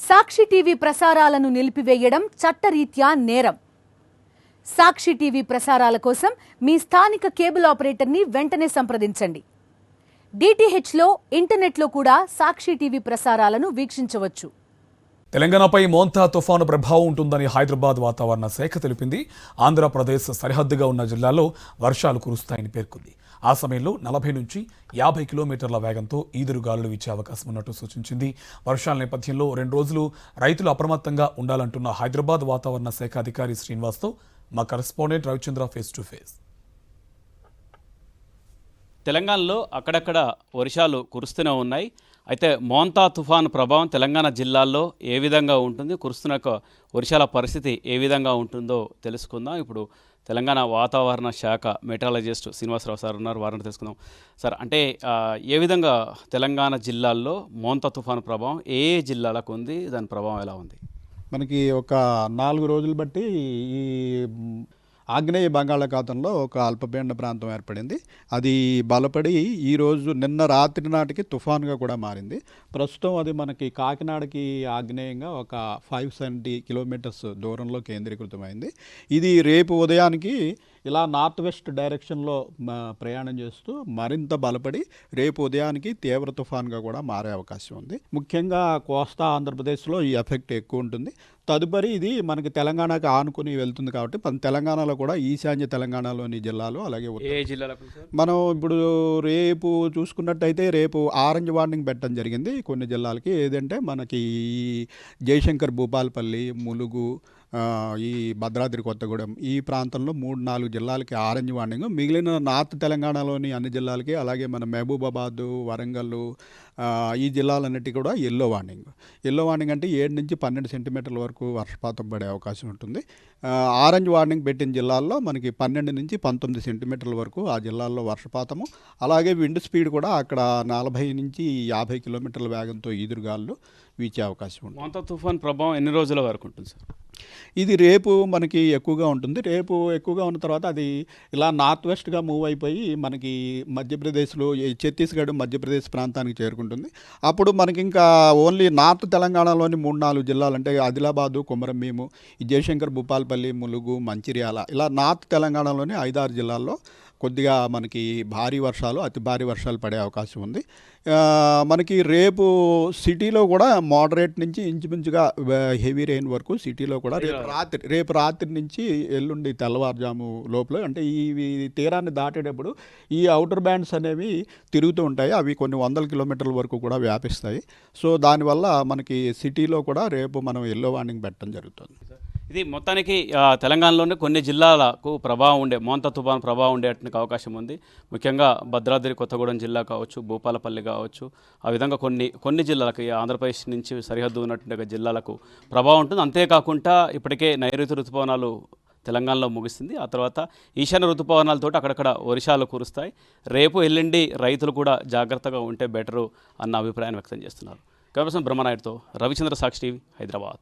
సాక్షి TV ప్రసారాలను నిలిపివేయడం చట్టరీత్యా నేరం. సాక్షి టీవీ ప్రసారాల కోసం మీ స్థానిక కేబుల్ ఆపరేటర్ని వెంటనే సంప్రదించండి. డిటిహెచ్లో, ఇంటర్నెట్లో కూడా సాక్షి టీవీ ప్రసారాలను వీక్షించవచ్చు. తెలంగాణపై మోంతా తుఫాను ప్రభావం ఉంటుందని హైదరాబాద్ వాతావరణ శాఖ తెలిపింది. ఆంధ్రప్రదేశ్ సరిహద్దుగా ఉన్న జిల్లాల్లో వర్షాలు కురుస్తాయని పేర్కొంది. ఆ సమయంలో 40 నుంచి 50 కిలోమీటర్ల వేగంతో ఈదురుగాలులు వీచే అవకాశం ఉన్నట్టు సూచించింది. వర్షాల నేపథ్యంలో 2 రోజులు రైతులు అప్రమత్తంగా ఉండాలంటున్న హైదరాబాద్ వాతావరణ శాఖ అధికారి శ్రీనివాస్తో మా correspondent Ravichandra face to face. తెలంగాణలో అక్కడక్కడ వర్షాలు కురుస్తూనే ఉన్నాయి. అయితే మోంతా తుఫాను ప్రభావం తెలంగాణ జిల్లాల్లో ఏ విధంగా ఉంటుంది, కురుస్తున్న వర్షాల పరిస్థితి ఏ విధంగా ఉంటుందో తెలుసుకుందాం. ఇప్పుడు తెలంగాణ వాతావరణ శాఖ మెట్రాలజిస్ట్ శ్రీనివాసరావు సార్ ఉన్నారు, వారిని తెలుసుకుందాం. సార్, అంటే ఏ విధంగా తెలంగాణ జిల్లాల్లో మోంతా తుఫాను ప్రభావం ఏ జిల్లాలకు ఉంది, దాని ప్రభావం ఎలా ఉంది? మనకి ఒక 4 రోజులు బట్టి ఈ ఆగ్నేయ బంగాళాఖాతంలో ఒక అల్పపీడన ప్రాంతం ఏర్పడింది. అది బలపడి ఈరోజు నిన్న రాత్రి నాటికి తుఫాన్గా కూడా మారింది. ప్రస్తుతం అది మనకి కాకినాడకి ఆగ్నేయంగా ఒక 570 కిలోమీటర్స్ దూరంలో కేంద్రీకృతమైంది. ఇది రేపు ఉదయానికి ఇలా నార్త్ వెస్ట్ డైరెక్షన్లో ప్రయాణం చేస్తూ మరింత బలపడి రేపు ఉదయానికి తీవ్ర తుఫాన్గా కూడా మారే అవకాశం ఉంది. ముఖ్యంగా కోస్తా ఆంధ్రప్రదేశ్లో ఈ ఎఫెక్ట్ ఎక్కువ ఉంటుంది. తదుపరి ఇది మనకి తెలంగాణకి ఆనుకుని వెళ్తుంది కాబట్టి తెలంగాణలో కూడా ఈశాన్య తెలంగాణలోని జిల్లాలు, అలాగే ఏ జిల్లాలకు మనం ఇప్పుడు రేపు చూసుకున్నట్టయితే రేపు ఆరెంజ్ వార్నింగ్ పెట్టడం జరిగింది కొన్ని జిల్లాలకి. ఏదంటే మనకి ఈ జయశంకర్, భూపాలపల్లి, ములుగు, ఈ భద్రాద్రి కొత్తగూడెం ఈ ప్రాంతంలో 3-4 జిల్లాలకి ఆరెంజ్ వార్నింగ్, మిగిలిన నార్త్ తెలంగాణలోని అన్ని జిల్లాలకి, అలాగే మన మహబూబాబాద్, వరంగల్ ఈ జిల్లాలన్నిటికీ కూడా ఎల్లో వార్నింగ్. ఎల్లో వార్నింగ్ అంటే 7 నుంచి 12 సెంటీమీటర్ల వరకు వర్షపాతం పడే అవకాశం ఉంటుంది. ఆరెంజ్ వార్నింగ్ పెట్టిన జిల్లాల్లో మనకి 12 నుంచి 19 సెంటీమీటర్ల వరకు ఆ జిల్లాల్లో వర్షపాతము, అలాగే విండ్ స్పీడ్ కూడా అక్కడ 40 నుంచి 50 కిలోమీటర్ల వేగంతో ఈదురుగాలు వీచే అవకాశం ఉంటుంది. మోంతా తుఫాన్ ప్రభావం ఎన్ని రోజుల వరకు ఉంటుంది సార్? ఇది రేపు మనకి ఎక్కువగా ఉంటుంది. రేపు ఎక్కువగా ఉన్న తర్వాత అది ఇలా నార్త్ వెస్ట్గా మూవ్ అయిపోయి మనకి మధ్యప్రదేశ్లో, ఛత్తీస్గఢ్, మధ్యప్రదేశ్ ప్రాంతానికి చేరుకుంటుంది. అప్పుడు మనకి ఇంకా ఓన్లీ నార్త్ తెలంగాణలోని 3-4 జిల్లాలు అంటే ఆదిలాబాదు, కొమరంభీము, జయశంకర్, భూపాలపల్లి, ములుగు, మంచిర్యాల ఇలా నార్త్ తెలంగాణలోని 5-6 జిల్లాల్లో కొద్దిగా మనకి భారీ వర్షాలు, అతి భారీ వర్షాలు పడే అవకాశం ఉంది. మనకి రేపు సిటీలో కూడా మోడరేట్ నుంచి ఇంచుమించుగా హెవీ రెయిన్ వరకు సిటీలో కూడా రేపు రాత్రి నుంచి ఎల్లుండి తెల్లవారుజాము లోపల, అంటే ఈ తీరాన్ని దాటేటప్పుడు ఈ అవుటర్ బ్యాండ్స్ అనేవి తిరుగుతూ ఉంటాయి. అవి కొన్ని 100 కిలోమీటర్ల వరకు కూడా వ్యాపిస్తాయి. సో దానివల్ల మనకి సిటీలో కూడా రేపు మనం ఎల్లో వార్నింగ్ పెట్టడం జరుగుతుంది. ఇది మొత్తానికి తెలంగాణలోనే కొన్ని జిల్లాలకు ప్రభావం ఉండే మోంతా తుఫాను ప్రభావం ఉండేటువంటి అవకాశం ఉంది. ముఖ్యంగా భద్రాద్రి కొత్తగూడెం జిల్లా కావచ్చు, భూపాలపల్లి కావచ్చు, ఆ విధంగా కొన్ని జిల్లాలకు, ఆంధ్రప్రదేశ్ నుంచి సరిహద్దు ఉన్నటువంటి జిల్లాలకు ప్రభావం ఉంటుంది. అంతేకాకుండా ఇప్పటికే నైరుతి ఋతుపవనాలు తెలంగాణలో ముగిసింది. ఆ తర్వాత ఈశాన్య ఋతుపవనాలతో అక్కడక్కడ వర్షాలు కురుస్తాయి. రేపు ఎల్లుండి రైతులు కూడా జాగ్రత్తగా ఉంటే బెటరు అన్న అభిప్రాయాన్ని వ్యక్తం చేస్తున్నారు. కెమెరాపర్సన్ బ్రహ్మనాయుడుతో రవిచంద్ర, సాక్షి టీవీ, హైదరాబాద్.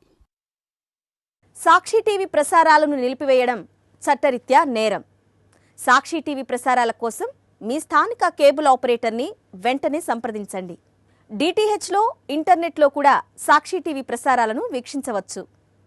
సాక్షి టీవీ ప్రసారాలను నిలిపివేయడం చట్టరీత్యా నేరం. సాక్షి టీవీ ప్రసారాల కోసం మీ స్థానిక కేబుల్ ఆపరేటర్ని వెంటనే సంప్రదించండి. డిటిహెచ్లో, ఇంటర్నెట్లో కూడా సాక్షి టీవీ ప్రసారాలను వీక్షించవచ్చు.